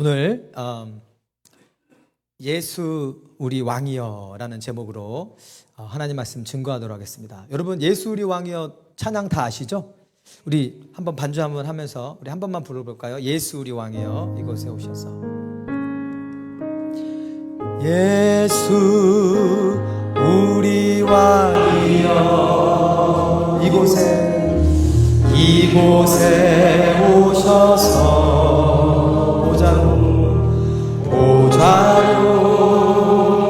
오늘 예수 우리 왕이여라는 제목으로 하나님 말씀 증거하도록 하겠습니다. 여러분, 예수 우리 왕이여 찬양 다 아시죠? 우리 한번 반주 한번 하면서 우리 한 번만 불러볼까요? 예수 우리 왕이여 이곳에 오셔서 예수 우리 왕이여 이곳에 오셔서 보좌로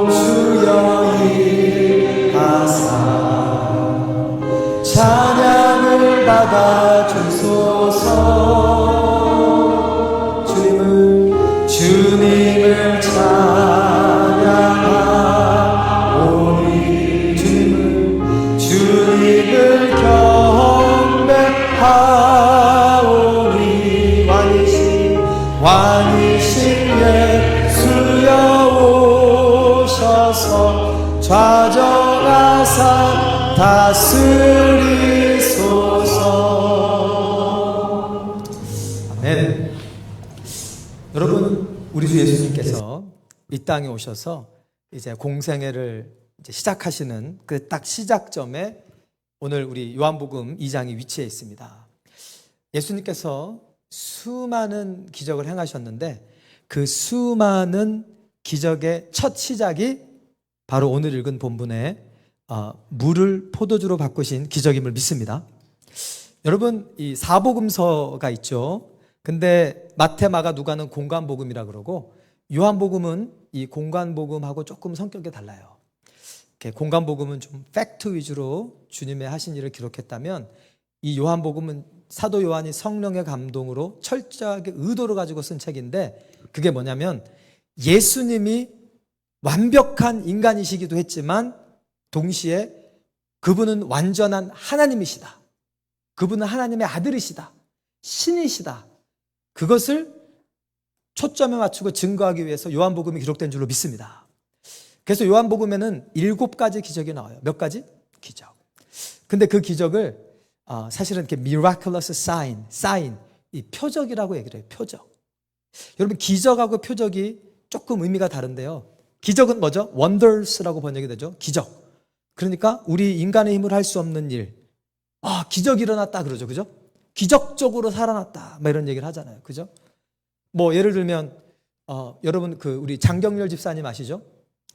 주여 일하사 찬양을 받아 주소서. 주님을 찬양하오니 주님을 경배하오니 왕이신 예수여 오셔서 좌정하사 다스리소서. 아멘. 여러분, 우리 주 예수님께서 이 땅에 오셔서 이제 공생애를 이제 시작하시는 그 딱 시작점에 오늘 우리 요한복음 2장이 위치해 있습니다. 예수님께서 수많은 기적을 행하셨는데 그 수많은 기적의 첫 시작이 바로 오늘 읽은 본문에 물을 포도주로 바꾸신 기적임을 믿습니다. 여러분, 이 사복음서가 있죠. 근데 마태, 마가, 누가는 공관복음이라 그러고 요한복음은 이 공관복음하고 조금 성격이 달라요. 공관복음은 좀 팩트 위주로 주님의 하신 일을 기록했다면 이 요한복음은 사도 요한이 성령의 감동으로 철저하게 의도를 가지고 쓴 책인데 그게 뭐냐면 예수님이 완벽한 인간이시기도 했지만 동시에 그분은 완전한 하나님이시다. 그분은 하나님의 아들이시다. 신이시다. 그것을 초점에 맞추고 증거하기 위해서 요한복음이 기록된 줄로 믿습니다. 그래서 요한복음에는 7가지 기적이 나와요. 몇 가지? 기적. 근데 그 기적을 사실은 이렇게 miraculous sign, 이 표적이라고 얘기를 해요. 표적. 여러분, 기적하고 표적이 조금 의미가 다른데요. 기적은 뭐죠? wonders라고 번역이 되죠. 기적. 그러니까 우리 인간의 힘으로 할 수 없는 일. 기적이 일어났다 그러죠. 그죠? 기적적으로 살아났다. 이런 얘기를 하잖아요. 그죠? 예를 들면, 여러분, 우리 장경렬 집사님 아시죠?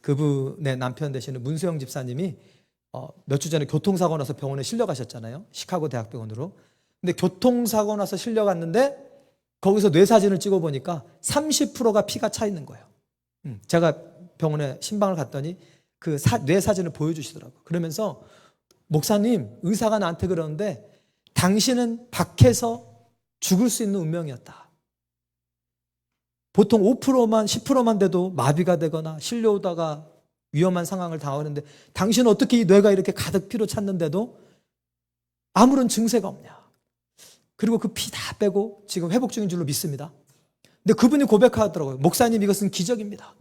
그분의 남편 되시는 문수영 집사님이 몇 주 전에 교통사고 나서 병원에 실려가셨잖아요. 시카고 대학병원으로. 근데 교통사고 나서 실려갔는데 거기서 뇌사진을 찍어보니까 30%가 피가 차 있는 거예요. 제가 병원에 신방을 갔더니 그 뇌사진을 보여주시더라고요. 그러면서 목사님, 의사가 나한테 그러는데 당신은 밖에서 죽을 수 있는 운명이었다. 보통 5%만 10%만 돼도 마비가 되거나 실려오다가 위험한 상황을 당하는데 당신은 어떻게 이 뇌가 이렇게 가득 피로 찼는데도 아무런 증세가 없냐. 그리고 그 피 다 빼고 지금 회복 중인 줄로 믿습니다. 근데 그분이 고백하더라고요. 목사님, 이것은 기적입니다.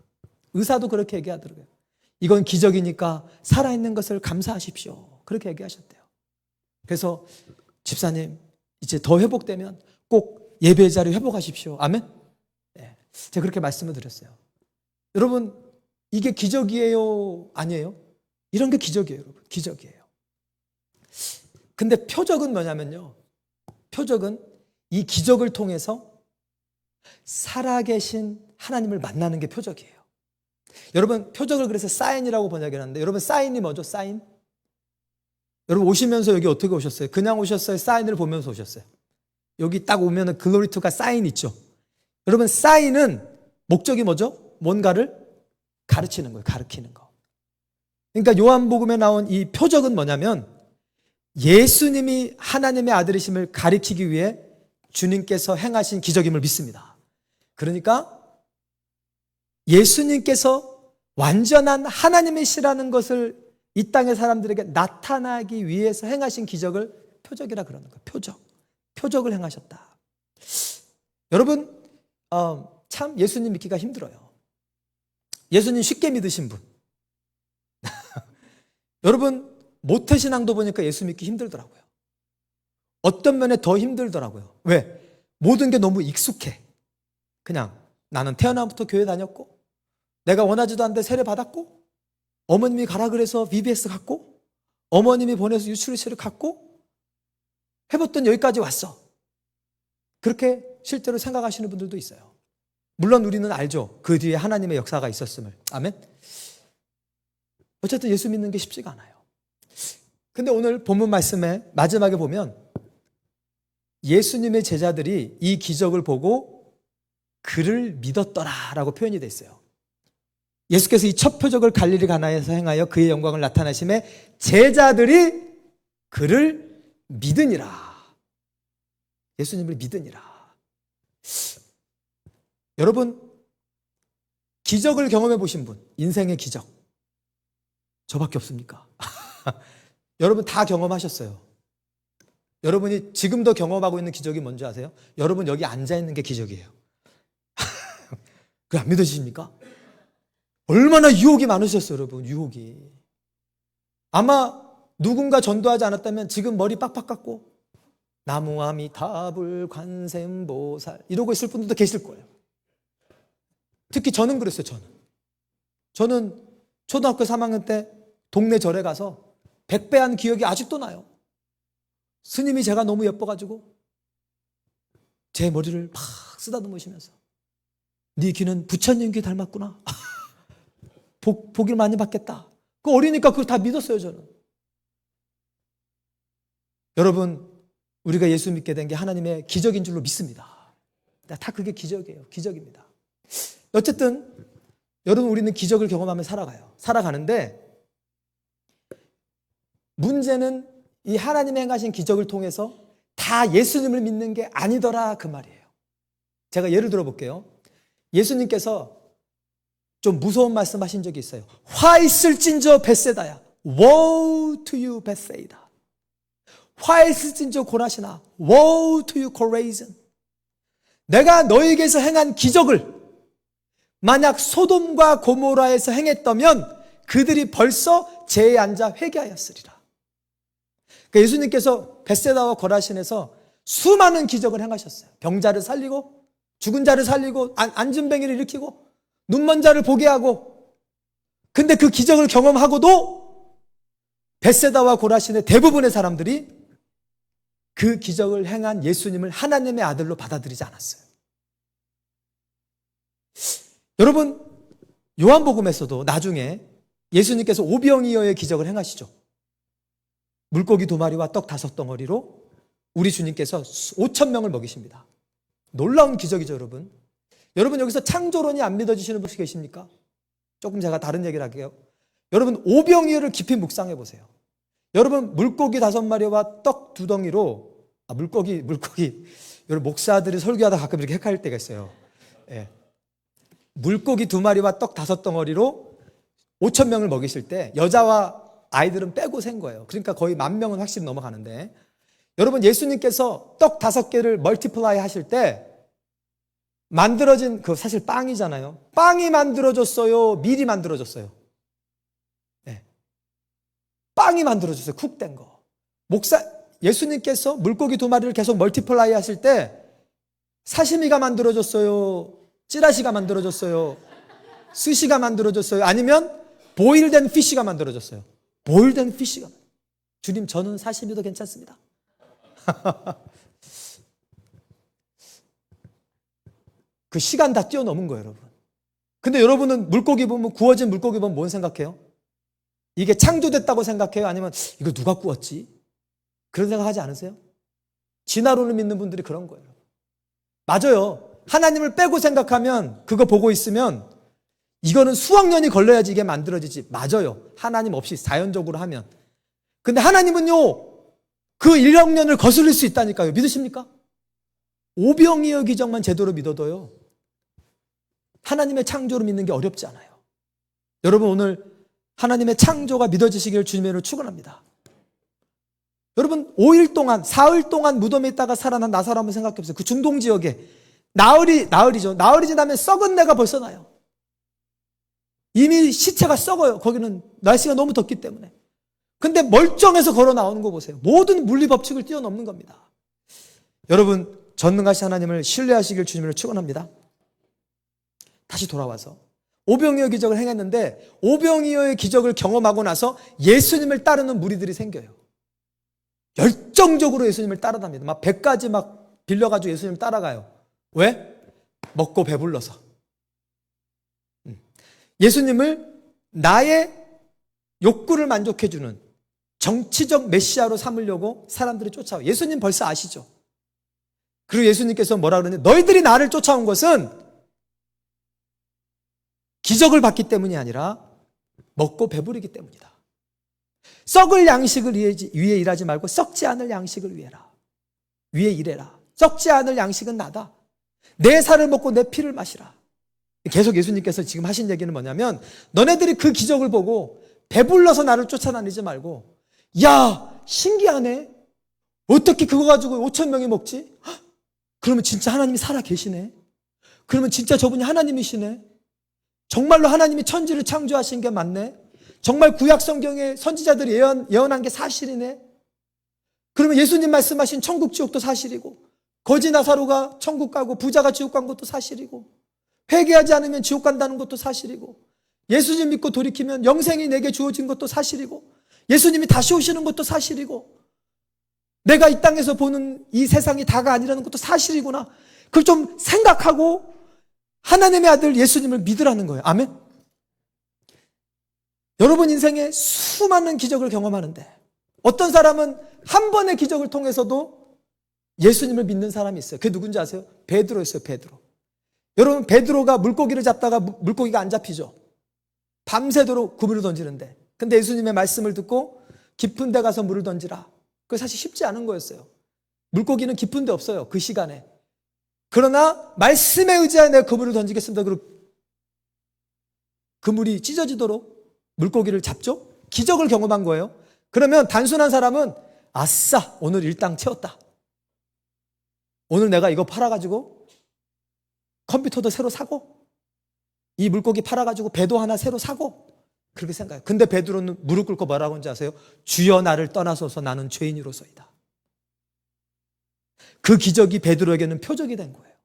의사도 그렇게 얘기하더라고요. 이건 기적이니까 살아있는 것을 감사하십시오. 그렇게 얘기하셨대요. 그래서 집사님, 이제 더 회복되면 꼭 예배의 자리 회복하십시오. 아멘? 네. 제가 그렇게 말씀을 드렸어요. 여러분, 이게 기적이에요? 아니에요? 이런 게 기적이에요, 여러분. 기적이에요. 근데 표적은 뭐냐면요. 표적은 이 기적을 통해서 살아계신 하나님을 만나는 게 표적이에요. 여러분, 표적을 그래서 사인이라고 번역해놨는데 여러분, 사인이 뭐죠? 사인? 여러분, 오시면서 여기 어떻게 오셨어요? 그냥 오셨어요? 사인을 보면서 오셨어요? 여기 딱 오면은 글로리 투가 사인 있죠? 여러분, 사인은 목적이 뭐죠? 뭔가를 가르치는 거예요. 가르치는 거. 그러니까 요한복음에 나온 이 표적은 뭐냐면 예수님이 하나님의 아들이심을 가리키기 위해 주님께서 행하신 기적임을 믿습니다. 그러니까 예수님께서 완전한 하나님이시라는 것을 이 땅의 사람들에게 나타나기 위해서 행하신 기적을 표적이라 그러는 거예요. 표적. 표적을 행하셨다. 여러분, 참 예수님 믿기가 힘들어요. 예수님 쉽게 믿으신 분. 여러분, 모태신앙도 보니까 예수 믿기 힘들더라고요. 어떤 면에 더 힘들더라고요. 왜? 모든 게 너무 익숙해. 그냥 나는 태어나부터 교회 다녔고, 내가 원하지도 않는데 세례 받았고, 어머님이 가라 그래서 VBS 갔고, 어머님이 보내서 유출시를 갔고, 해봤더니 여기까지 왔어. 그렇게 실제로 생각하시는 분들도 있어요. 물론 우리는 알죠. 그 뒤에 하나님의 역사가 있었음을. 아멘. 어쨌든 예수 믿는 게 쉽지가 않아요. 근데 오늘 본문 말씀에 마지막에 보면 예수님의 제자들이 이 기적을 보고 그를 믿었더라라고 표현이 돼 있어요. 예수께서 이 첫 표적을 갈릴리 가나에서 행하여 그의 영광을 나타내심에 제자들이 그를 믿으니라. 예수님을 믿으니라. 여러분, 기적을 경험해 보신 분, 인생의 기적 저밖에 없습니까? 여러분 다 경험하셨어요. 여러분이 지금도 경험하고 있는 기적이 뭔지 아세요? 여러분 여기 앉아 있는 게 기적이에요. 그거 안 믿으십니까? 얼마나 유혹이 많으셨어요, 여러분. 유혹이. 아마 누군가 전도하지 않았다면 지금 머리 빡빡 깎고 나무아미타불 관세음보살 이러고 있을 분들도 계실 거예요. 특히 저는 그랬어요. 저는 초등학교 3학년 때 동네 절에 가서 백배한 기억이 아직도 나요. 스님이 제가 너무 예뻐가지고 제 머리를 막 쓰다듬으시면서 네 귀는 부처님 귀 닮았구나. 복을 많이 받겠다. 그 어리니까 그걸 다 믿었어요, 저는. 여러분, 우리가 예수 믿게 된 게 하나님의 기적인 줄로 믿습니다. 다 그게 기적이에요. 기적입니다. 어쨌든 여러분, 우리는 기적을 경험하며 살아가는데 문제는 이 하나님이 행하신 기적을 통해서 다 예수님을 믿는 게 아니더라 그 말이에요. 제가 예를 들어 볼게요. 예수님께서 좀 무서운 말씀하신 적이 있어요. 화 있을진저 벳세다야. Woe to you 벳세이다. 화 있을진저 고라시나. Woe to you 코레이즌. 내가 너에게서 행한 기적을 만약 소돔과 고모라에서 행했다면 그들이 벌써 제에 앉아 회개하였으리라. 그러니까 예수님께서 벳세다와 거라신에서 수많은 기적을 행하셨어요. 병자를 살리고 죽은 자를 살리고 앉은 뱅이를 일으키고 눈먼 자를 보게 하고. 근데 그 기적을 경험하고도 벳세다와 고라신의 대부분의 사람들이 그 기적을 행한 예수님을 하나님의 아들로 받아들이지 않았어요. 여러분, 요한복음에서도 나중에 예수님께서 오병이어의 기적을 행하시죠. 물고기 2마리와 떡 5덩어리로 우리 주님께서 5,000명을 먹이십니다. 놀라운 기적이죠, 여러분. 여러분, 여기서 창조론이 안 믿어지시는 분이 계십니까? 조금 제가 다른 얘기를 할게요. 여러분, 오병이어를 깊이 묵상해 보세요. 여러분, 물고기 5마리와 떡 2덩이로 물고기 여러분, 목사들이 설교하다 가끔 이렇게 헷갈릴 때가 있어요. 예. 물고기 2마리와 떡 5덩어리로 5,000명을 먹이실 때 여자와 아이들은 빼고 센 거예요. 그러니까 거의 10,000명은 확실히 넘어가는데, 여러분, 예수님께서 떡 5개를 멀티플라이 하실 때 만들어진 그 사실 빵이잖아요. 빵이 만들어졌어요? 밀이 만들어졌어요? 네. 빵이 만들어졌어요. 쿡된 거. 예수님께서 물고기 2마리를 계속 멀티플라이 하실 때 사시미가 만들어졌어요? 찌라시가 만들어졌어요? 스시가 만들어졌어요? 아니면 보일된 피쉬가 만들어졌어요? 보일된 피쉬가. 주님, 저는 사시미도 괜찮습니다. 그 시간 다 뛰어넘은 거예요, 여러분. 근데 여러분은 물고기 보면, 구워진 물고기 보면 뭔 생각해요? 이게 창조됐다고 생각해요? 아니면 이거 누가 구웠지? 그런 생각 하지 않으세요? 진화론을 믿는 분들이 그런 거예요. 맞아요. 하나님을 빼고 생각하면, 그거 보고 있으면 이거는 수억 년이 걸려야지 이게 만들어지지. 맞아요. 하나님 없이 자연적으로 하면. 근데 하나님은요, 그 1억 년을 거슬릴 수 있다니까요. 믿으십니까? 오병이어 기적만 제대로 믿어도요, 하나님의 창조를 믿는 게 어렵지 않아요. 여러분, 오늘 하나님의 창조가 믿어지시기를 주님의 이름으로 축원합니다. 여러분, 5일 동안, 사흘 동안 무덤에 있다가 살아난 나사로 한번 생각해 보세요. 그 중동 지역에 나흘이죠. 나흘이 지나면 썩은 내가 벌써 나요. 이미 시체가 썩어요. 거기는 날씨가 너무 덥기 때문에. 근데 멀쩡해서 걸어 나오는 거 보세요. 모든 물리 법칙을 뛰어넘는 겁니다. 여러분, 전능하신 하나님을 신뢰하시길 주님으로 축원합니다. 다시 돌아와서 오병이어 기적을 행했는데 오병이어의 기적을 경험하고 나서 예수님을 따르는 무리들이 생겨요. 열정적으로 예수님을 따라답니다. 막 100가지 막 빌려가지고 예수님을 따라가요. 왜? 먹고 배불러서. 예수님을 나의 욕구를 만족해주는 정치적 메시아로 삼으려고 사람들이 쫓아와요. 예수님 벌써 아시죠? 그리고 예수님께서 뭐라 그러냐? 너희들이 나를 쫓아온 것은 기적을 받기 때문이 아니라 먹고 배부르기 때문이다. 썩을 양식을 위해 일하지 말고 썩지 않을 양식을 위해 일해라. 썩지 않을 양식은 나다. 내 살을 먹고 내 피를 마시라. 계속 예수님께서 지금 하신 얘기는 뭐냐면 너네들이 그 기적을 보고 배불러서 나를 쫓아다니지 말고 야, 신기하네. 어떻게 그거 가지고 5천 명이 먹지? 헉, 그러면 진짜 하나님이 살아 계시네. 그러면 진짜 저분이 하나님이시네. 정말로 하나님이 천지를 창조하신 게 맞네. 정말 구약 성경에 선지자들이 예언한 게 사실이네. 그러면 예수님 말씀하신 천국 지옥도 사실이고 거지 나사로가 천국 가고 부자가 지옥 간 것도 사실이고 회개하지 않으면 지옥 간다는 것도 사실이고 예수님 믿고 돌이키면 영생이 내게 주어진 것도 사실이고 예수님이 다시 오시는 것도 사실이고 내가 이 땅에서 보는 이 세상이 다가 아니라는 것도 사실이구나. 그걸 좀 생각하고 하나님의 아들 예수님을 믿으라는 거예요. 아멘. 여러분 인생에 수많은 기적을 경험하는데 어떤 사람은 한 번의 기적을 통해서도 예수님을 믿는 사람이 있어요. 그게 누군지 아세요? 베드로였어요. 베드로. 여러분 베드로가 물고기를 잡다가 물고기가 안 잡히죠. 밤새도록 그물을 던지는데 근데 예수님의 말씀을 듣고 깊은 데 가서 물을 던지라. 그게 사실 쉽지 않은 거였어요. 물고기는 깊은 데 없어요. 그 시간에. 그러나 말씀에 의지하여 내가 그물을 던지겠습니다. 그리고 그물이 찢어지도록 물고기를 잡죠. 기적을 경험한 거예요. 그러면 단순한 사람은 아싸 오늘 일당 채웠다. 오늘 내가 이거 팔아가지고 컴퓨터도 새로 사고 이 물고기 팔아가지고 배도 하나 새로 사고 그렇게 생각해요. 근데 베드로는 무릎 꿇고 뭐라고 하는지 아세요? 주여 나를 떠나소서 나는 죄인이로소이다. 그 기적이 베드로에게는 표적이 된 거예요.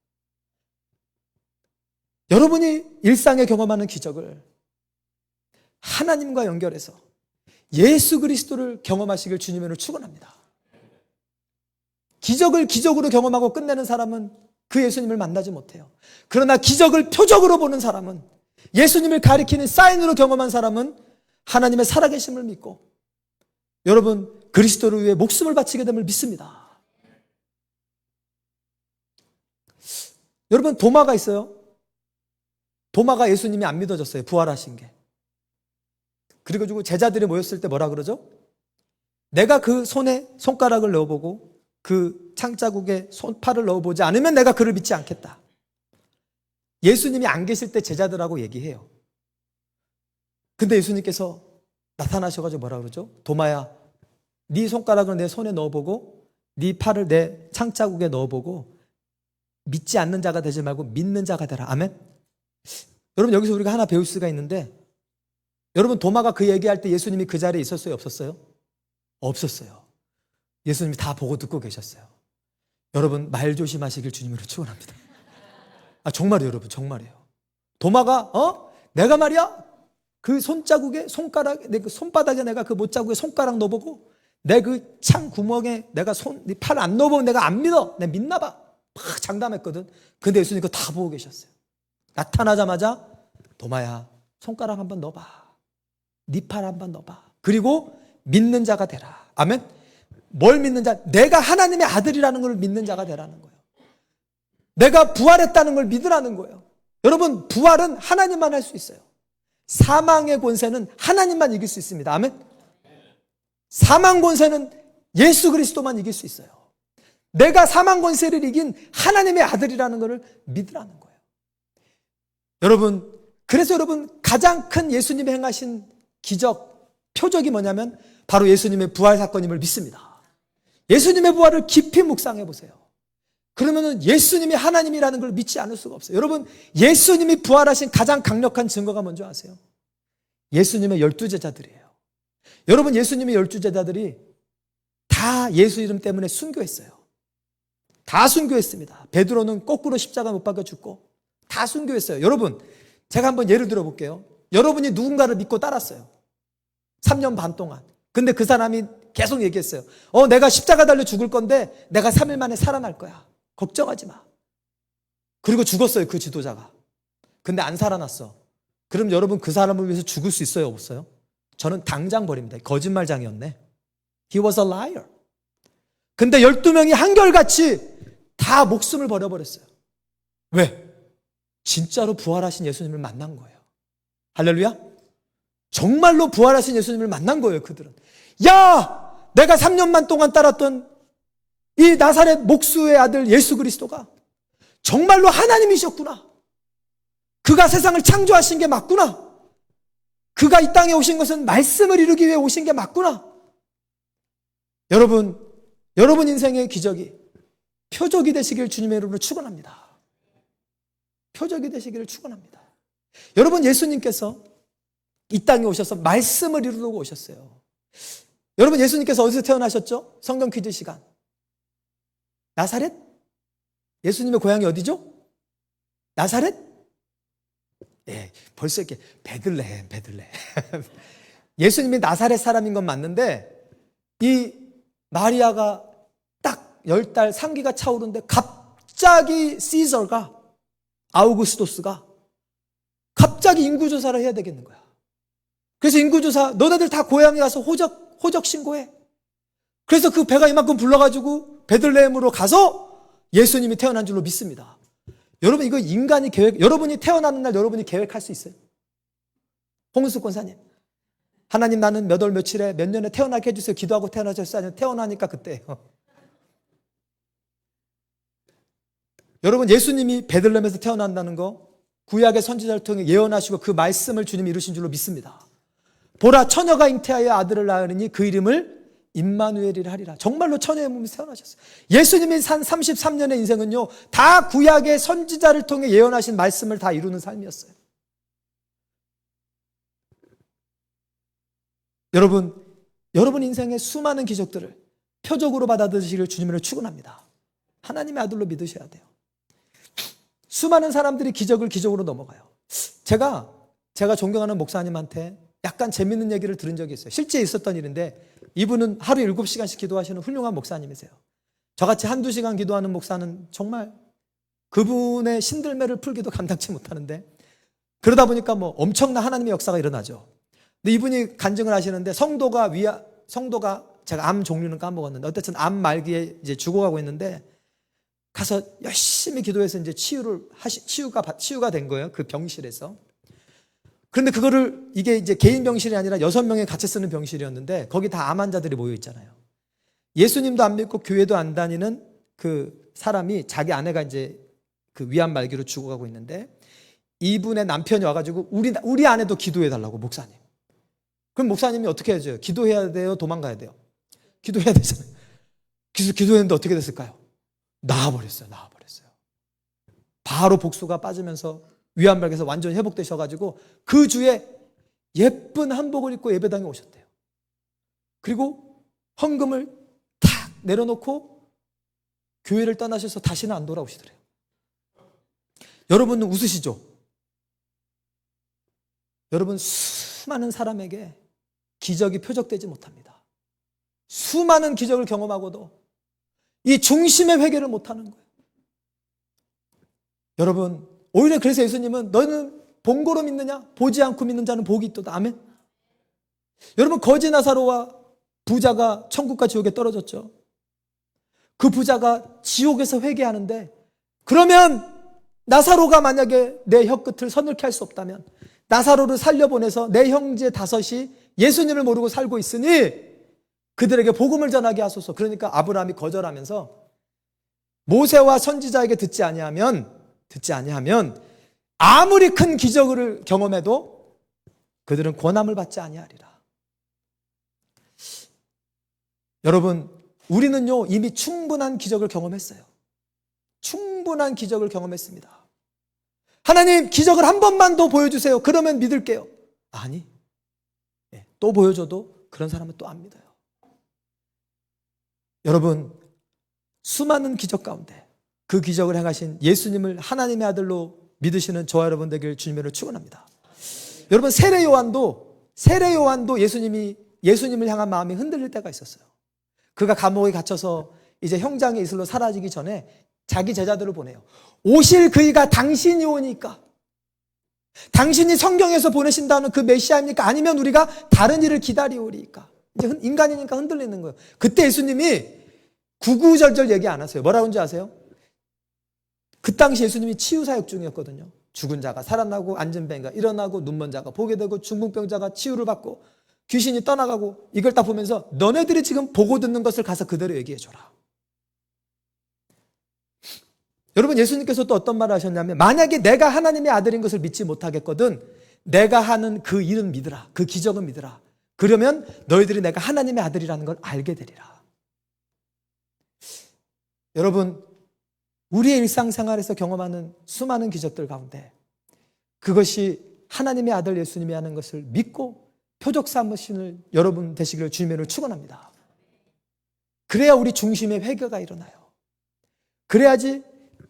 여러분이 일상에 경험하는 기적을 하나님과 연결해서 예수 그리스도를 경험하시길 주님으로 축원합니다. 기적을 기적으로 경험하고 끝내는 사람은 그 예수님을 만나지 못해요. 그러나 기적을 표적으로 보는 사람은 예수님을 가리키는 사인으로 경험한 사람은 하나님의 살아계심을 믿고 여러분 그리스도를 위해 목숨을 바치게 됨을 믿습니다. 여러분 도마가 있어요. 도마가 예수님이 안 믿어졌어요. 부활하신 게. 그리고 제자들이 모였을 때 뭐라 그러죠? 내가 그 손에 손가락을 넣어보고 그 창자국에 손팔을 넣어보지 않으면 내가 그를 믿지 않겠다. 예수님이 안 계실 때 제자들하고 얘기해요. 근데 예수님께서 나타나셔가지고 뭐라 그러죠? 도마야, 네 손가락을 내 손에 넣어보고 네 팔을 내 창자국에 넣어보고 믿지 않는 자가 되지 말고 믿는 자가 되라. 아멘? 여러분 여기서 우리가 하나 배울 수가 있는데 여러분 도마가 그 얘기할 때 예수님이 그 자리에 있었어요? 없었어요? 없었어요. 예수님이 다 보고 듣고 계셨어요. 여러분 말 조심하시길 주님으로 축원합니다. 정말이에요 여러분 정말이에요. 도마가 내가 말이야 그 손자국에 손가락 내 그 손바닥에 내가 그 못자국에 손가락 넣어보고 내 그 창 구멍에 내가 네 팔 안 넣어보면 내가 안 믿어. 내가 믿나 봐. 막 장담했거든. 근데 예수님 그거 다 보고 계셨어요. 나타나자마자 도마야 손가락 한번 넣어봐. 네 팔 한번 넣어봐. 그리고 믿는 자가 되라. 아멘. 뭘 믿는 자? 내가 하나님의 아들이라는 걸 믿는 자가 되라는 거예요. 내가 부활했다는 걸 믿으라는 거예요. 여러분 부활은 하나님만 할 수 있어요. 사망의 권세는 하나님만 이길 수 있습니다. 아멘. 사망 권세는 예수 그리스도만 이길 수 있어요. 내가 사망 권세를 이긴 하나님의 아들이라는 것을 믿으라는 거예요. 여러분 그래서 여러분 가장 큰 예수님이 행하신 기적 표적이 뭐냐면 바로 예수님의 부활 사건임을 믿습니다. 예수님의 부활을 깊이 묵상해 보세요. 그러면은 예수님이 하나님이라는 걸 믿지 않을 수가 없어요. 여러분 예수님이 부활하신 가장 강력한 증거가 뭔지 아세요? 예수님의 12제자들이에요. 여러분 예수님의 12제자들이 다 예수 이름 때문에 순교했어요. 다 순교했습니다. 베드로는 거꾸로 십자가 못 박아 죽고 다 순교했어요. 여러분, 제가 한번 예를 들어 볼게요. 여러분이 누군가를 믿고 따랐어요. 3년 반 동안. 근데 그 사람이 계속 얘기했어요. 내가 십자가 달려 죽을 건데 내가 3일 만에 살아날 거야. 걱정하지 마. 그리고 죽었어요, 그 지도자가. 근데 안 살아났어. 그럼 여러분 그 사람을 위해서 죽을 수 있어요, 없어요? 저는 당장 버립니다. 거짓말장이었네. He was a liar. 근데 12명이 한결같이 다 목숨을 버려버렸어요. 왜? 진짜로 부활하신 예수님을 만난 거예요. 할렐루야? 정말로 부활하신 예수님을 만난 거예요, 그들은. 야! 내가 3년만 동안 따랐던 이 나사렛 목수의 아들 예수 그리스도가 정말로 하나님이셨구나. 그가 세상을 창조하신 게 맞구나. 그가 이 땅에 오신 것은 말씀을 이루기 위해 오신 게 맞구나. 여러분 인생의 기적이 표적이 되시길 주님의 이름으로 축원합니다. 표적이 되시기를 축원합니다. 여러분, 예수님께서 이 땅에 오셔서 말씀을 이루려고 오셨어요. 여러분, 예수님께서 어디서 태어나셨죠? 성경 퀴즈 시간. 나사렛? 예수님의 고향이 어디죠? 나사렛? 예, 벌써 이렇게 베들레헴. 예수님이 나사렛 사람인 건 맞는데 이 마리아가 딱 10달 상기가 차오르는데 갑자기 시저가 아우구스토스가 갑자기 인구조사를 해야 되겠는 거야. 그래서 인구조사, 너네들 다 고향에 가서 호적 신고해. 그래서 그 배가 이만큼 불러가지고 베들레헴으로 가서 예수님이 태어난 줄로 믿습니다. 여러분, 이거 인간이 여러분이 태어나는 날 여러분이 계획할 수 있어요? 홍은숙 권사님, 하나님 나는 몇 월 며칠에 몇 년에 태어나게 해주세요. 기도하고 태어나셨어요? 아니면 태어나니까 그때예요. 여러분, 예수님이 베들레헴에서 태어난다는 거 구약의 선지자를 통해 예언하시고 그 말씀을 주님이 이루신 줄로 믿습니다. 보라, 처녀가 잉태하여 아들을 낳으리니 그 이름을 임마누엘이라 하리라. 정말로 처녀의 몸에서 태어나셨어요. 예수님이 산 33년의 인생은요, 다 구약의 선지자를 통해 예언하신 말씀을 다 이루는 삶이었어요. 여러분 인생의 수많은 기적들을 표적으로 받아들이시기를 주님을 축원합니다. 하나님의 아들로 믿으셔야 돼요. 수많은 사람들이 기적으로 넘어가요. 제가 존경하는 목사님한테 약간 재밌는 얘기를 들은 적이 있어요. 실제 있었던 일인데 이분은 하루 7시간씩 기도하시는 훌륭한 목사님이세요. 저같이 한두 시간 기도하는 목사는 정말 그분의 신들매를 풀기도 감당치 못하는데, 그러다 보니까 뭐 엄청난 하나님의 역사가 일어나죠. 근데 이분이 간증을 하시는데 성도가 제가 암 종류는 까먹었는데 어쨌든 암 말기에 이제 죽어가고 있는데 가서 열심히 기도해서 이제 치유가 된 거예요. 그 병실에서. 그런데 이게 이제 개인 병실이 아니라 6명이 같이 쓰는 병실이었는데 거기 다 암 환자들이 모여 있잖아요. 예수님도 안 믿고 교회도 안 다니는 그 사람이, 자기 아내가 이제 그 위암 말기로 죽어가고 있는데 이분의 남편이 와가지고 우리 아내도 기도해 달라고, 목사님. 그럼 목사님이 어떻게 해야죠? 기도해야 돼요? 도망가야 돼요? 기도해야 되잖아요. 기도했는데 어떻게 됐을까요? 나아버렸어요. 바로 복수가 빠지면서 위암말기에서 완전히 회복되셔가지고 그 주에 예쁜 한복을 입고 예배당에 오셨대요. 그리고 헌금을 탁 내려놓고 교회를 떠나셔서 다시는 안 돌아오시더래요. 여러분은 웃으시죠? 여러분, 수많은 사람에게 기적이 표적되지 못합니다. 수많은 기적을 경험하고도 이 중심의 회개를 못하는 거예요. 여러분, 오히려 그래서 예수님은 너는 본고로 믿느냐? 보지 않고 믿는 자는 복이 있도다. 아멘. 여러분, 거지 나사로와 부자가 천국과 지옥에 떨어졌죠. 그 부자가 지옥에서 회개하는데, 그러면 나사로가 만약에 내 혀끝을 서늘케 할 수 없다면 나사로를 살려보내서 내 형제 5이 예수님을 모르고 살고 있으니 그들에게 복음을 전하게 하소서. 그러니까 아브라함이 거절하면서 모세와 선지자에게 듣지 아니하면 아무리 큰 기적을 경험해도 그들은 권함을 받지 아니하리라. 여러분, 우리는요 이미 충분한 기적을 경험했어요. 충분한 기적을 경험했습니다. 하나님, 기적을 한 번만 더 보여주세요. 그러면 믿을게요. 아니, 또 보여줘도 그런 사람은 또 안 믿어요. 여러분, 수많은 기적 가운데 그 기적을 행하신 예수님을 하나님의 아들로 믿으시는 저와 여러분 되길 주님으로 축원합니다. 여러분 세례 요한도 예수님을 향한 마음이 흔들릴 때가 있었어요. 그가 감옥에 갇혀서 이제 형장의 이슬로 사라지기 전에 자기 제자들을 보내요. 오실 그이가 당신이 오니까, 당신이 성경에서 보내신다는 그 메시아입니까? 아니면 우리가 다른 일을 기다리오리까? 이제 인간이니까 흔들리는 거예요. 그때 예수님이 구구절절 얘기 안 하세요. 뭐라고 하는지 아세요? 그 당시 예수님이 치유사역 중이었거든요. 죽은 자가 살아나고, 앉은 뱀가 일어나고, 눈먼 자가 보게 되고, 중풍병자가 치유를 받고, 귀신이 떠나가고, 이걸 다 보면서 너네들이 지금 보고 듣는 것을 가서 그대로 얘기해줘라. 여러분, 예수님께서 또 어떤 말을 하셨냐면, 만약에 내가 하나님의 아들인 것을 믿지 못하겠거든 내가 하는 그 일은 믿으라. 그 기적은 믿으라. 그러면 너희들이 내가 하나님의 아들이라는 걸 알게 되리라. 여러분, 우리의 일상생활에서 경험하는 수많은 기적들 가운데 그것이 하나님의 아들 예수님이 하는 것을 믿고 표적 삼으시는 여러분 되시기를 주님으로 축원합니다. 그래야 우리 중심의 회개가 일어나요. 그래야지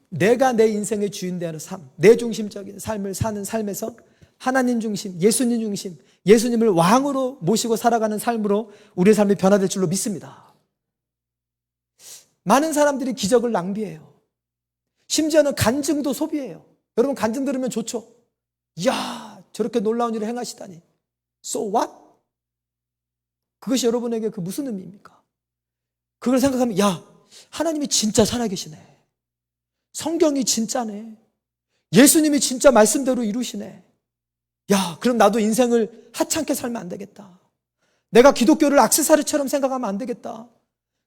내가 내 인생의 주인 되는 삶, 내 중심적인 삶을 사는 삶에서 하나님 중심, 예수님 중심, 예수님을 왕으로 모시고 살아가는 삶으로 우리의 삶이 변화될 줄로 믿습니다. 많은 사람들이 기적을 낭비해요. 심지어는 간증도 소비해요. 여러분, 간증 들으면 좋죠. 이야, 저렇게 놀라운 일을 행하시다니. So what? 그것이 여러분에게 그 무슨 의미입니까? 그걸 생각하면, 야, 하나님이 진짜 살아계시네. 성경이 진짜네. 예수님이 진짜 말씀대로 이루시네. 야, 그럼 나도 인생을 하찮게 살면 안 되겠다. 내가 기독교를 액세서리처럼 생각하면 안 되겠다.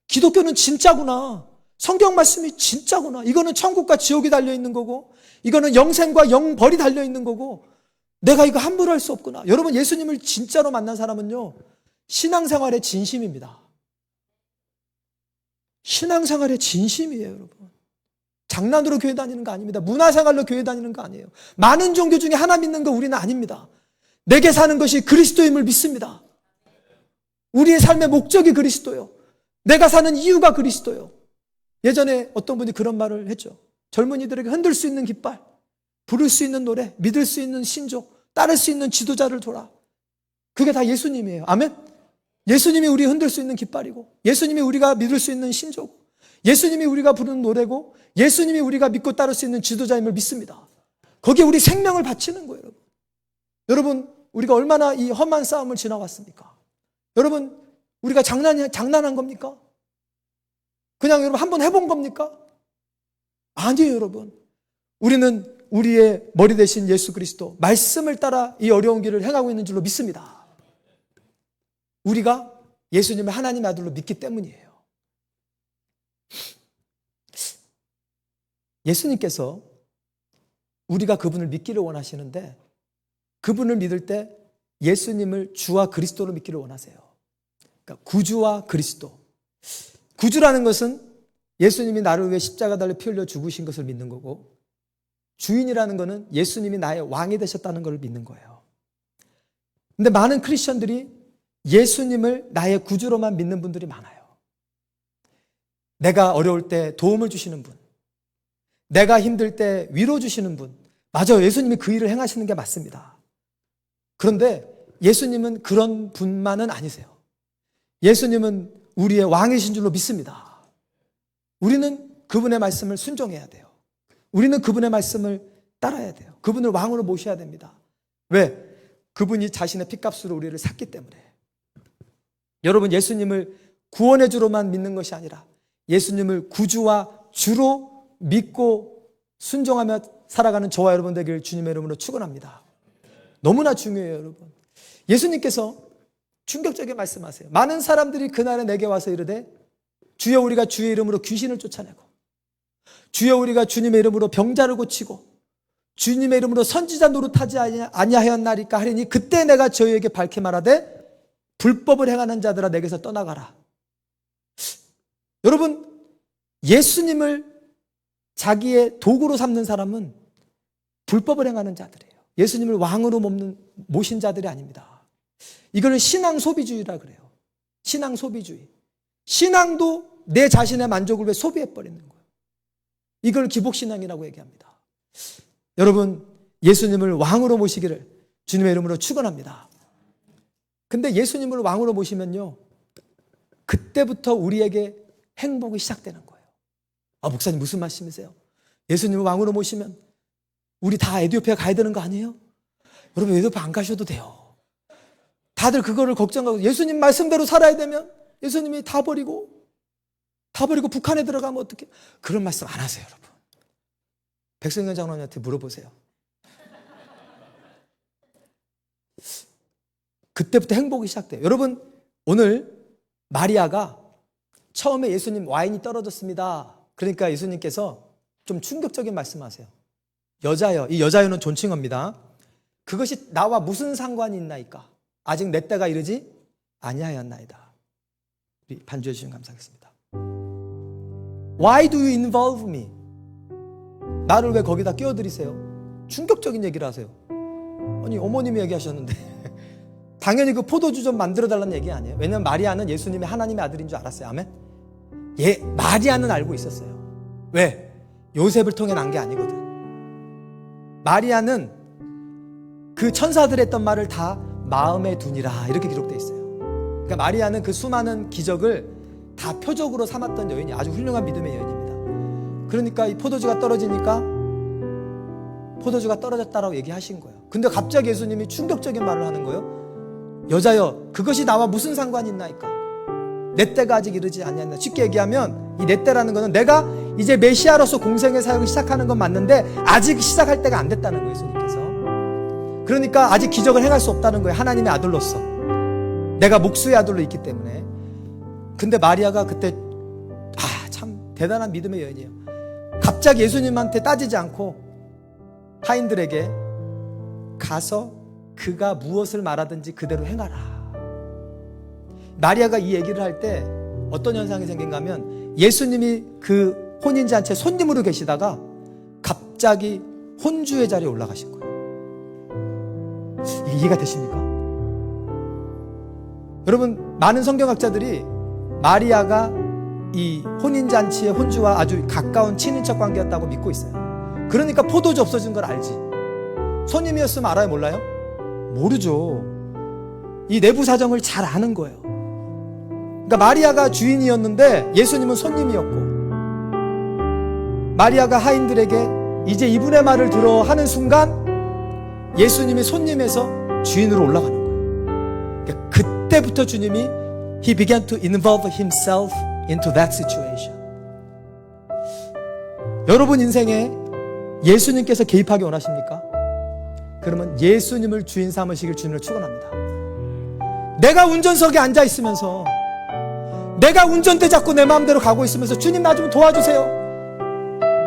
기독교는 진짜구나. 성경 말씀이 진짜구나. 이거는 천국과 지옥이 달려있는 거고, 이거는 영생과 영벌이 달려있는 거고, 내가 이거 함부로 할 수 없구나. 여러분, 예수님을 진짜로 만난 사람은요, 신앙생활의 진심입니다. 신앙생활의 진심이에요, 여러분. 장난으로 교회 다니는 거 아닙니다. 문화생활로 교회 다니는 거 아니에요. 많은 종교 중에 하나 믿는 거 우리는 아닙니다. 내게 사는 것이 그리스도임을 믿습니다. 우리의 삶의 목적이 그리스도요. 내가 사는 이유가 그리스도요. 예전에 어떤 분이 그런 말을 했죠. 젊은이들에게 흔들 수 있는 깃발, 부를 수 있는 노래, 믿을 수 있는 신족, 따를 수 있는 지도자를 둬라. 그게 다 예수님이에요. 아멘? 예수님이 우리 흔들 수 있는 깃발이고, 예수님이 우리가 믿을 수 있는 신족, 예수님이 우리가 부르는 노래고, 예수님이 우리가 믿고 따를 수 있는 지도자임을 믿습니다. 거기에 우리 생명을 바치는 거예요, 여러분. 여러분, 우리가 얼마나 이 험한 싸움을 지나왔습니까? 여러분, 우리가 장난한 겁니까? 그냥 여러분 한번 해본 겁니까? 아니에요, 여러분. 우리는 우리의 머리 대신 예수 그리스도 말씀을 따라 이 어려운 길을 행하고 있는 줄로 믿습니다. 우리가 예수님을 하나님의 아들로 믿기 때문이에요. 예수님께서 우리가 그분을 믿기를 원하시는데, 그분을 믿을 때 예수님을 주와 그리스도로 믿기를 원하세요. 그러니까 구주와 그리스도. 구주라는 것은 예수님이 나를 위해 십자가 달려 피 흘려 죽으신 것을 믿는 거고, 주인이라는 것은 예수님이 나의 왕이 되셨다는 걸 믿는 거예요. 근데 많은 크리스천들이 예수님을 나의 구주로만 믿는 분들이 많아요. 내가 어려울 때 도움을 주시는 분, 내가 힘들 때 위로 주시는 분, 맞아요. 예수님이 그 일을 행하시는 게 맞습니다. 그런데 예수님은 그런 분만은 아니세요. 예수님은 우리의 왕이신 줄로 믿습니다. 우리는 그분의 말씀을 순종해야 돼요. 우리는 그분의 말씀을 따라야 돼요. 그분을 왕으로 모셔야 됩니다. 왜? 그분이 자신의 핏값으로 우리를 샀기 때문에. 여러분, 예수님을 구원의 주로만 믿는 것이 아니라 예수님을 구주와 주로 믿고 순종하며 살아가는 저와 여러분 되길 주님의 이름으로 축원합니다. 너무나 중요해요, 여러분. 예수님께서 충격적인 말씀하세요. 많은 사람들이 그날에 내게 와서 이르되, 주여 우리가 주의 이름으로 귀신을 쫓아내고, 주여 우리가 주님의 이름으로 병자를 고치고, 주님의 이름으로 선지자 노릇하지 아니하였나리까 하리니, 그때 내가 저희에게 밝히 말하되 불법을 행하는 자들아 내게서 떠나가라. 여러분, 예수님을 자기의 도구로 삼는 사람은 불법을 행하는 자들이에요. 예수님을 왕으로 모신 자들이 아닙니다. 이걸 신앙 소비주의라 그래요. 신앙 소비주의. 신앙도 내 자신의 만족을 위해 소비해버리는 거예요. 이걸 기복신앙이라고 얘기합니다. 여러분, 예수님을 왕으로 모시기를 주님의 이름으로 축원합니다. 근데 예수님을 왕으로 모시면요, 그때부터 우리에게 행복이 시작되는 거예요. 목사님 무슨 말씀이세요? 예수님을 왕으로 모시면 우리 다 에티오피아 가야 되는 거 아니에요? 여러분, 에티오피아 안 가셔도 돼요. 다들 그거를 걱정하고 예수님 말씀대로 살아야 되면 예수님이 다 버리고 북한에 들어가면 어떡해? 그런 말씀 안 하세요, 여러분. 백성현 장로님한테 물어보세요. 그때부터 행복이 시작돼요. 여러분, 오늘 마리아가 처음에 예수님 와인이 떨어졌습니다. 그러니까 예수님께서 좀 충격적인 말씀하세요. 여자여, 이 여자여는 존칭어입니다. 그것이 나와 무슨 상관이 있나이까? 아직 내 때가 이르지 아니하였나이다. 우리 반주해 주시면 감사하겠습니다. Why do you involve me? 나를 왜 거기다 끼워들이세요? 충격적인 얘기를 하세요. 아니, 어머님이 얘기하셨는데 당연히 그 포도주 좀 만들어달라는 얘기 아니에요. 왜냐하면 마리아는 예수님이 하나님의 아들인 줄 알았어요. 아멘? 마리아는 알고 있었어요. 왜? 요셉을 통해 난 게 아니거든. 마리아는 그 천사들이 했던 말을 다 마음에 두니라 이렇게 기록되어 있어요. 그러니까 마리아는 그 수많은 기적을 다 표적으로 삼았던 여인이 아주 훌륭한 믿음의 여인입니다. 그러니까 이 포도주가 떨어지니까 포도주가 떨어졌다라고 얘기하신 거예요. 근데 갑자기 예수님이 충격적인 말을 하는 거예요. 여자여, 그것이 나와 무슨 상관이 있나이까? 내 때가 아직 이르지 아니하였나. 쉽게 얘기하면 이 내 때라는 거는 내가 이제 메시아로서 공생의 사역을 시작하는 건 맞는데 아직 시작할 때가 안 됐다는 거예요, 예수님께서. 그러니까 아직 기적을 행할 수 없다는 거예요. 하나님의 아들로서. 내가 목수의 아들로 있기 때문에. 근데 마리아가 그때 참 대단한 믿음의 여인이에요. 갑자기 예수님한테 따지지 않고 하인들에게 가서 그가 무엇을 말하든지 그대로 행하라. 마리아가 이 얘기를 할 때 어떤 현상이 생긴가 하면 예수님이 그 혼인잔치에 손님으로 계시다가 갑자기 혼주의 자리에 올라가신 거예요. 이해가 되십니까? 여러분, 많은 성경학자들이 마리아가 이 혼인잔치의 혼주와 아주 가까운 친인척 관계였다고 믿고 있어요. 그러니까 포도주 없어진 걸 알지. 손님이었으면 알아요, 몰라요? 모르죠. 이 내부 사정을 잘 아는 거예요. 그러니까 마리아가 주인이었는데 예수님은 손님이었고, 마리아가 하인들에게 이제 이분의 말을 들어 하는 순간 예수님이 손님에서 주인으로 올라가는 거예요. 그러니까 그때부터 주님이 He began to involve himself into that situation. 여러분 인생에 예수님께서 개입하기 원하십니까? 그러면 예수님을 주인 삼으시길 주님을 축원합니다. 내가 운전석에 앉아 있으면서, 내가 운전대 잡고 내 마음대로 가고 있으면서 주님 나 좀 도와주세요.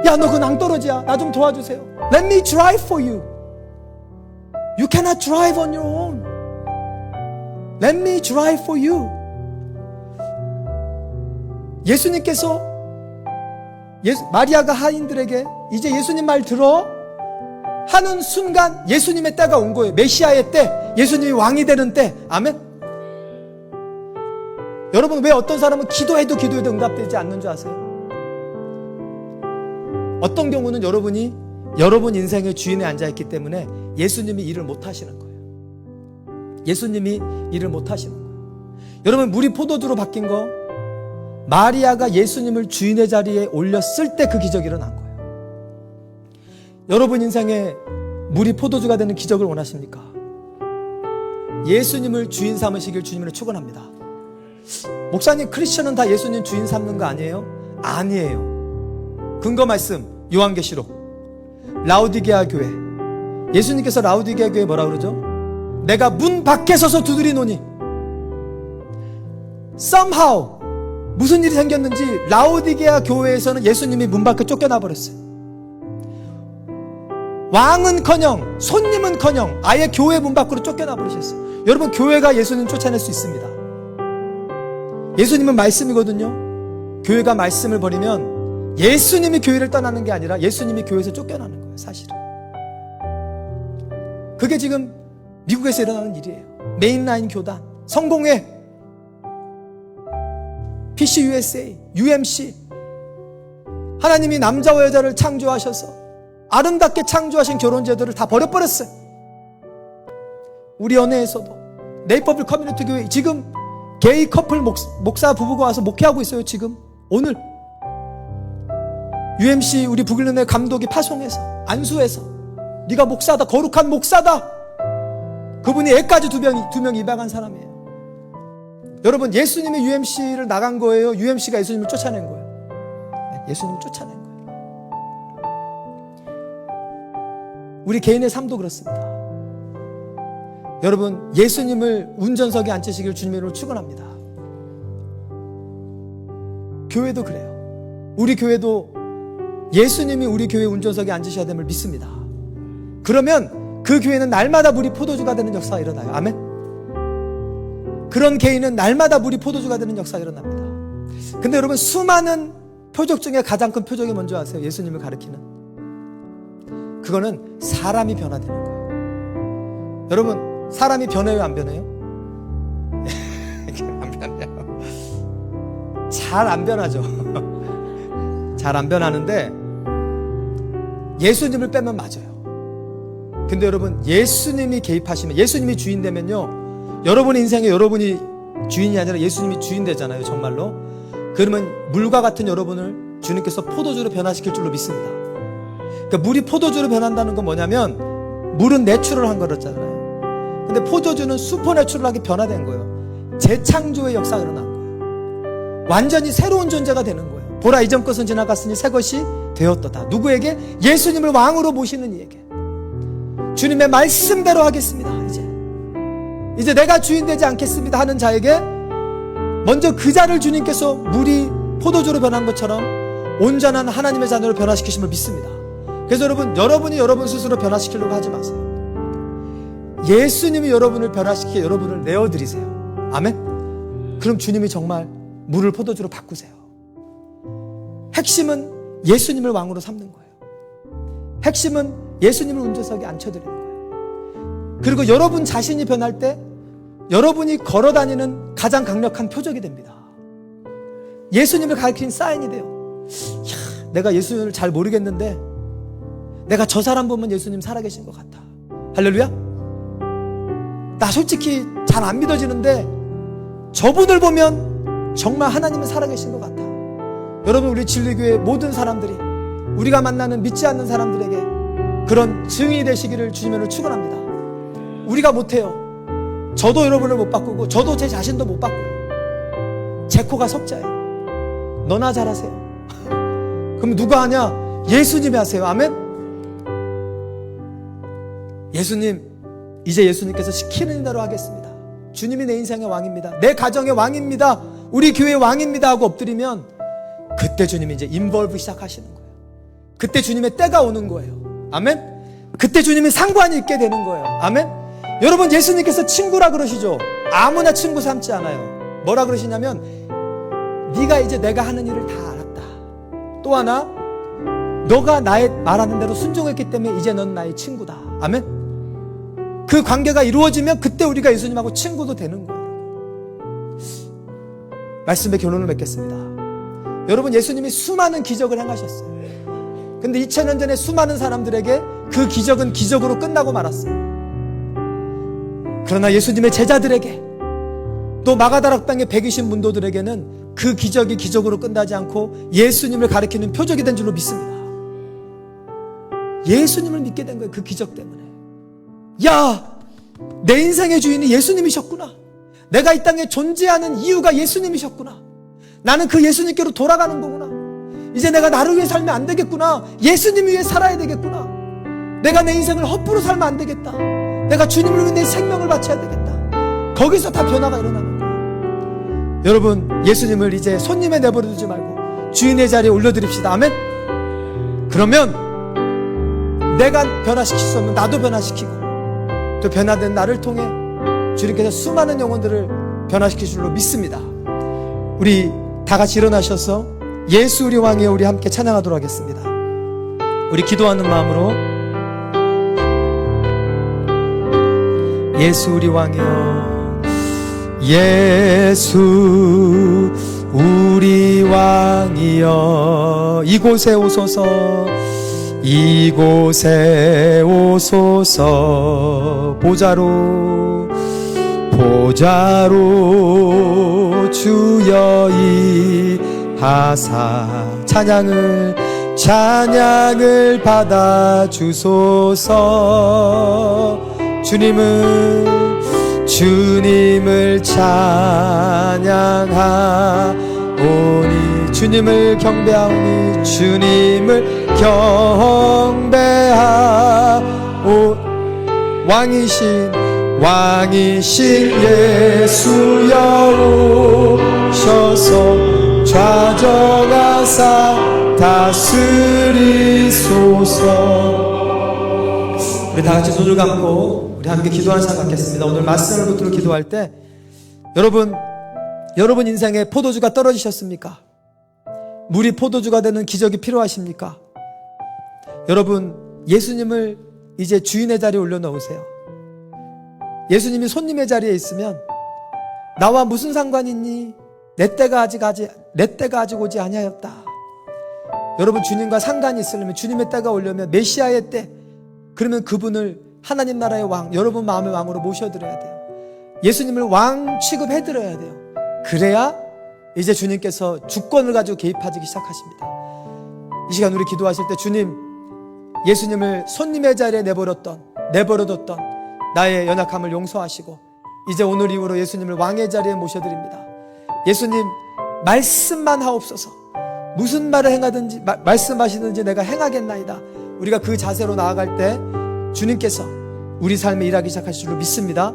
야, 너 그 낭떠러지야. 나 좀 도와주세요. Let me drive for you. You cannot drive on your own. Let me drive for you. 예수님께서 마리아가 하인들에게 이제 예수님 말 들어 하는 순간 예수님의 때가 온 거예요. 메시아의 때, 예수님이 왕이 되는 때. 아멘. 여러분, 왜 어떤 사람은 기도해도 응답되지 않는 줄 아세요? 어떤 경우는 여러분이 여러분 인생의 주인에 앉아있기 때문에 예수님이 일을 못 하시는 거예요. 예수님이 일을 못 하시는 거예요. 여러분, 물이 포도주로 바뀐 거, 마리아가 예수님을 주인의 자리에 올렸을 때 그 기적이 일어난 거예요. 여러분 인생에 물이 포도주가 되는 기적을 원하십니까? 예수님을 주인 삼으시길 주님을 축원합니다. 목사님, 크리스천은 다 예수님 주인 삼는 거 아니에요? 아니에요. 근거 말씀 요한계시록 라오디게아 교회, 예수님께서 라오디게아 교회에 뭐라 그러죠? 내가 문 밖에 서서 두드리노니. somehow 무슨 일이 생겼는지 라오디게아 교회에서는 예수님이 문 밖에 쫓겨나 버렸어요. 왕은커녕 손님은커녕 아예 교회 문 밖으로 쫓겨나 버리셨어요. 여러분, 교회가 예수님 쫓아낼 수 있습니다. 예수님은 말씀이거든요. 교회가 말씀을 버리면 예수님이 교회를 떠나는 게 아니라 예수님이 교회에서 쫓겨나는 거예요, 사실은. 그게 지금 미국에서 일어나는 일이에요. 메인라인 교단, 성공회, PCUSA, UMC. 하나님이 남자와 여자를 창조하셔서 아름답게 창조하신 결혼제도를 다 버려버렸어요. 우리 연회에서도 네이버블 커뮤니티 교회 지금 게이 커플 목사 부부가 와서 목회하고 있어요. 지금 오늘 UMC 우리 북일른회 감독이 파송해서 안수해서 네가 목사다, 거룩한 목사다. 그분이 애까지 두 명 입양한 사람이에요. 여러분, 예수님이 UMC를 나간 거예요? UMC가 예수님을 쫓아낸 거예요? 예수님을 쫓아낸 거예요. 우리 개인의 삶도 그렇습니다. 여러분, 예수님을 운전석에 앉히시길 주님의 이름으로 축원합니다. 교회도 그래요. 우리 교회도 예수님이 우리 교회 운전석에 앉으셔야 됨을 믿습니다. 그러면 그 교회는 날마다 물이 포도주가 되는 역사가 일어나요. 아멘. 그런 개인은 날마다 물이 포도주가 되는 역사가 일어납니다. 근데 여러분, 수많은 표적 중에 가장 큰 표적이 뭔지 아세요? 예수님을 가리키는 그거는 사람이 변화되는 거예요. 여러분, 사람이 변해요, 안 변해요? 안 변해요. 잘 안 변하죠. 잘 안 변하는데 예수님을 빼면 맞아요. 근데 여러분, 예수님이 개입하시면, 예수님이 주인 되면요, 여러분의 인생에 여러분이 주인이 아니라 예수님이 주인 되잖아요. 정말로. 그러면 물과 같은 여러분을 주님께서 포도주로 변화시킬 줄로 믿습니다. 그러니까 물이 포도주로 변한다는 건 뭐냐면, 물은 내추럴한 거였잖아요. 근데 포도주는 슈퍼내추럴하게 변화된 거예요. 재창조의 역사가 일어난 거예요. 완전히 새로운 존재가 되는 거예요. 보라, 이전 것은 지나갔으니 새 것이 되었도다. 누구에게? 예수님을 왕으로 모시는 이에게. 주님의 말씀대로 하겠습니다. 이제 내가 주인 되지 않겠습니다 하는 자에게 먼저 그 자를 주님께서 물이 포도주로 변한 것처럼 온전한 하나님의 자녀로 변화시키심을 믿습니다. 그래서 여러분이 여러분 스스로 변화시키려고 하지 마세요. 예수님이 여러분을 변화시키게 여러분을 내어드리세요. 아멘. 그럼 주님이 정말 물을 포도주로 바꾸세요. 핵심은 예수님을 왕으로 삼는 거예요. 핵심은 예수님을 운전석에 앉혀드리는 거예요. 그리고 여러분 자신이 변할 때 여러분이 걸어다니는 가장 강력한 표적이 됩니다. 예수님을 가리키는 사인이 돼요. 야, 내가 예수님을 잘 모르겠는데 내가 저 사람 보면 예수님 살아계신 것 같아. 할렐루야. 나 솔직히 잘 안 믿어지는데 저분을 보면 정말 하나님은 살아계신 것 같아. 여러분, 우리 진리교회 모든 사람들이, 우리가 만나는 믿지 않는 사람들에게 그런 증인이 되시기를 주님으로 축원합니다. 우리가 못해요. 저도 여러분을 못 바꾸고 저도 제 자신도 못 바꿔요. 제 코가 석자예요. 너나 잘하세요. 그럼 누가 하냐? 예수님이 하세요. 아멘. 예수님, 이제 예수님께서 시키는 대로 하겠습니다. 주님이 내 인생의 왕입니다. 내 가정의 왕입니다. 우리 교회의 왕입니다 하고 엎드리면 그때 주님이 이제 인볼브 시작하시는 거예요. 그때 주님의 때가 오는 거예요. 아멘. 그때 주님이 상관이 있게 되는 거예요. 아멘. 여러분, 예수님께서 친구라 그러시죠. 아무나 친구 삼지 않아요. 뭐라 그러시냐면, 네가 이제 내가 하는 일을 다 알았다. 또 하나, 너가 나의 말하는 대로 순종했기 때문에 이제 넌 나의 친구다. 아멘. 그 관계가 이루어지면 그때 우리가 예수님하고 친구도 되는 거예요. 말씀의 결론을 맺겠습니다. 여러분, 예수님이 수많은 기적을 행하셨어요. 근데 2000년 전에 수많은 사람들에게 그 기적은 기적으로 끝나고 말았어요. 그러나 예수님의 제자들에게, 또 마가다락방의 120 문도들에게는 그 기적이 기적으로 끝나지 않고 예수님을 가리키는 표적이 된 줄로 믿습니다. 예수님을 믿게 된 거예요. 그 기적 때문에. 야, 내 인생의 주인이 예수님이셨구나. 내가 이 땅에 존재하는 이유가 예수님이셨구나. 나는 그 예수님께로 돌아가는 거구나. 이제 내가 나를 위해 살면 안 되겠구나. 예수님 위해 살아야 되겠구나. 내가 내 인생을 헛부로 살면 안 되겠다. 내가 주님을 위해 내 생명을 바쳐야 되겠다. 거기서 다 변화가 일어나는 거예요. 여러분, 예수님을 이제 손님에 내버려두지 말고 주인의 자리에 올려드립시다. 아멘. 그러면 내가 변화시킬 수 없는 나도 변화시키고, 또 변화된 나를 통해 주님께서 수많은 영혼들을 변화시킬 줄로 믿습니다. 우리 다 같이 일어나셔서 예수 우리 왕이여 우리 함께 찬양하도록 하겠습니다. 우리 기도하는 마음으로 예수 우리 왕이여, 예수 우리 왕이여, 이곳에 오소서. 이곳에 오소서. 보좌로 주여 이하사 찬양을 받아 주소서. 주님을 찬양하오니, 주님을 경배하오니, 주님을 경배하오. 왕이신 예수여 오셔서 좌정하사 다스리소서. 우리 다 같이 눈을 감고 우리 함께 기도하는 시간 갖겠습니다. 오늘 말씀을 붙들어 기도할 때 여러분 인생에 포도주가 떨어지셨습니까? 물이 포도주가 되는 기적이 필요하십니까? 여러분, 예수님을 이제 주인의 자리에 올려놓으세요. 예수님이 손님의 자리에 있으면 나와 무슨 상관이 있니? 내 때가 아직 오지 아니하였다. 여러분, 주님과 상관이 있으려면, 주님의 때가 오려면, 메시아의 때, 그러면 그분을 하나님 나라의 왕, 여러분 마음의 왕으로 모셔드려야 돼요. 예수님을 왕 취급해드려야 돼요. 그래야 이제 주님께서 주권을 가지고 개입하기 시작하십니다. 이 시간 우리 기도하실 때 주님, 예수님을 손님의 자리에 내버려뒀던 나의 연약함을 용서하시고 이제 오늘 이후로 예수님을 왕의 자리에 모셔드립니다. 예수님, 말씀만 하옵소서. 무슨 말을 행하든지 말씀하시든지 내가 행하겠나이다. 우리가 그 자세로 나아갈 때 주님께서 우리 삶에 일하기 시작하실 줄 믿습니다.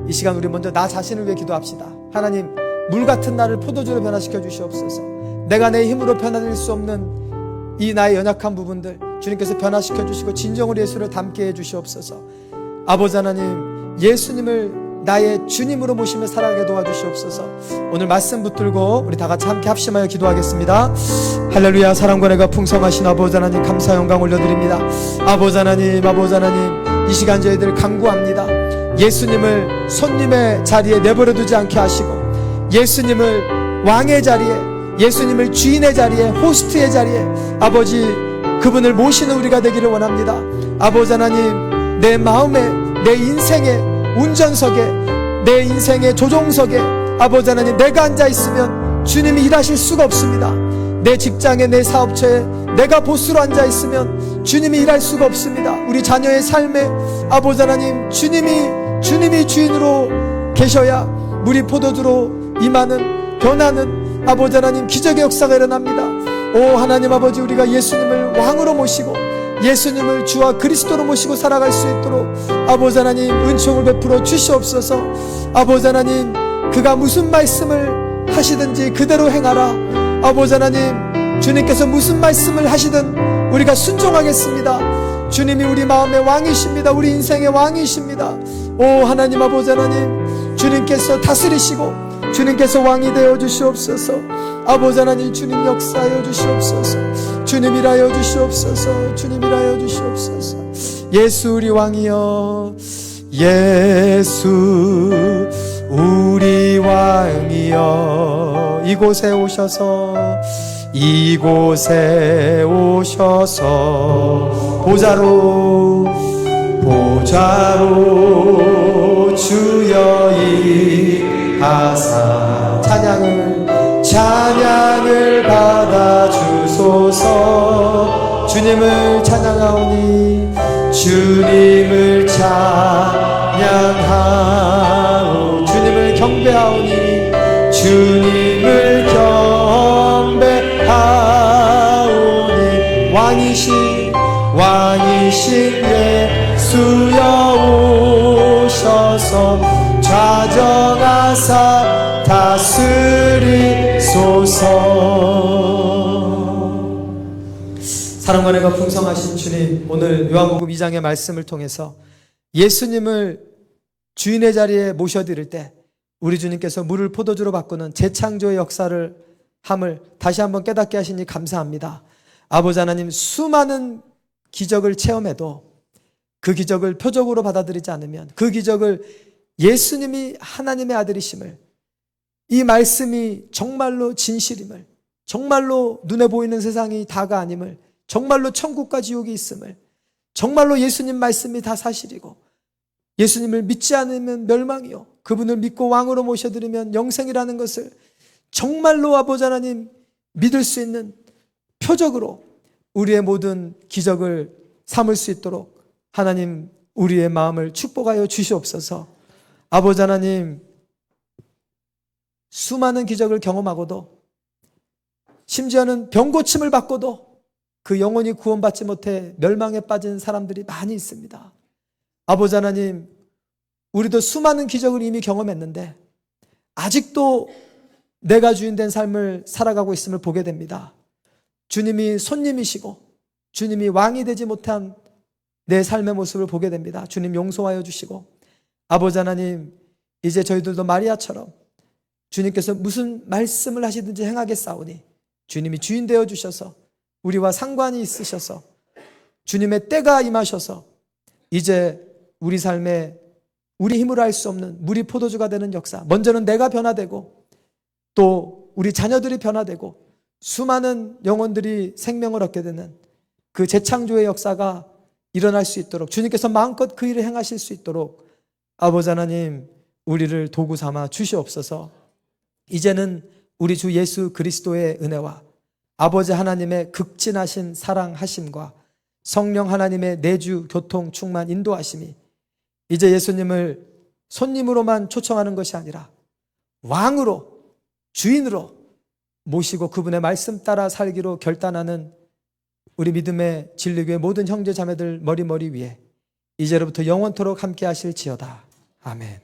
이 시간 우리 먼저 나 자신을 위해 기도합시다. 하나님, 물 같은 나를 포도주로 변화시켜 주시옵소서. 내가 내 힘으로 변화될 수 없는 이 나의 연약한 부분들 주님께서 변화시켜 주시고 진정으로 예수를 닮게 해 주시옵소서. 아버지 하나님, 예수님을 나의 주님으로 모시며 살아가게 도와주시옵소서. 오늘 말씀 붙들고 우리 다 같이 함께 합심하여 기도하겠습니다. 할렐루야. 사랑과 은혜가 풍성하신 아버지 하나님, 감사 영광 올려드립니다. 아버지 하나님, 이 시간 저희들 간구합니다. 예수님을 손님의 자리에 내버려두지 않게 하시고 예수님을 왕의 자리에, 예수님을 주인의 자리에, 호스트의 자리에 아버지 그분을 모시는 우리가 되기를 원합니다. 아버지 하나님, 내 마음에, 내 인생의 운전석에, 내 인생의 조종석에 아버지 하나님, 내가 앉아있으면 주님이 일하실 수가 없습니다. 내 직장에, 내 사업처에 내가 보스로 앉아있으면 주님이 일할 수가 없습니다. 우리 자녀의 삶에 아버지 하나님, 주님이 주인으로 계셔야 물이 포도주로 임하는, 변하는 아버지 하나님 기적의 역사가 일어납니다. 오 하나님 아버지, 우리가 예수님을 왕으로 모시고 예수님을 주와 그리스도로 모시고 살아갈 수 있도록 아버지 하나님 은총을 베풀어 주시옵소서. 아버지 하나님, 그가 무슨 말씀을 하시든지 그대로 행하라. 아버지 하나님, 주님께서 무슨 말씀을 하시든 우리가 순종하겠습니다. 주님이 우리 마음의 왕이십니다. 우리 인생의 왕이십니다. 오 하나님 아버지 하나님, 주님께서 다스리시고 주님께서 왕이 되어 주시옵소서. 아버지 하나님, 주님 역사하여 주시옵소서. 주님 일하여 주시옵소서. 주님 일하여 주시옵소서. 예수 우리 왕이여, 예수 우리 왕이여, 이곳에 오셔서 보좌로 주여 이하사 찬양을 받아 주소서. 주님을 찬양하오니, 주님을 찬양하오. 주님을 경배하오니, 주님을 경배하오니, 왕이신 예수여 오셔서 좌정하사 다스리소서. 사랑과 은혜가 풍성하신 주님, 오늘 요한복음 2장의 말씀을 통해서 예수님을 주인의 자리에 모셔드릴 때 우리 주님께서 물을 포도주로 바꾸는 재창조의 역사를 함을 다시 한번 깨닫게 하시니 감사합니다. 아버지 하나님, 수많은 기적을 체험해도 그 기적을 표적으로 받아들이지 않으면, 그 기적을 예수님이 하나님의 아들이심을, 이 말씀이 정말로 진실임을, 정말로 눈에 보이는 세상이 다가 아님을 정말로 천국과 지옥이 있음을, 정말로 예수님 말씀이 다 사실이고 예수님을 믿지 않으면 멸망이요 그분을 믿고 왕으로 모셔드리면 영생이라는 것을 정말로 아버지 하나님 믿을 수 있는 표적으로 우리의 모든 기적을 삼을 수 있도록 하나님 우리의 마음을 축복하여 주시옵소서. 아버지 하나님, 수많은 기적을 경험하고도 심지어는 병고침을 받고도 그 영혼이 구원받지 못해 멸망에 빠진 사람들이 많이 있습니다. 아버지 하나님, 우리도 수많은 기적을 이미 경험했는데 아직도 내가 주인 된 삶을 살아가고 있음을 보게 됩니다. 주님이 손님이시고 주님이 왕이 되지 못한 내 삶의 모습을 보게 됩니다. 주님 용서하여 주시고 아버지 하나님, 이제 저희들도 마리아처럼 주님께서 무슨 말씀을 하시든지 행하겠사오니 주님이 주인 되어 주셔서 우리와 상관이 있으셔서 주님의 때가 임하셔서 이제 우리 삶에 우리 힘으로 할 수 없는 물이 포도주가 되는 역사, 먼저는 내가 변화되고 또 우리 자녀들이 변화되고 수많은 영혼들이 생명을 얻게 되는 그 재창조의 역사가 일어날 수 있도록 주님께서 마음껏 그 일을 행하실 수 있도록 아버지 하나님 우리를 도구 삼아 주시옵소서. 이제는 우리 주 예수 그리스도의 은혜와 아버지 하나님의 극진하신 사랑하심과 성령 하나님의 내주 교통 충만 인도하심이 이제 예수님을 손님으로만 초청하는 것이 아니라 왕으로 주인으로 모시고 그분의 말씀 따라 살기로 결단하는 우리 믿음의 진리교회 모든 형제 자매들 머리 위에 이제로부터 영원토록 함께 하실지어다. 아멘.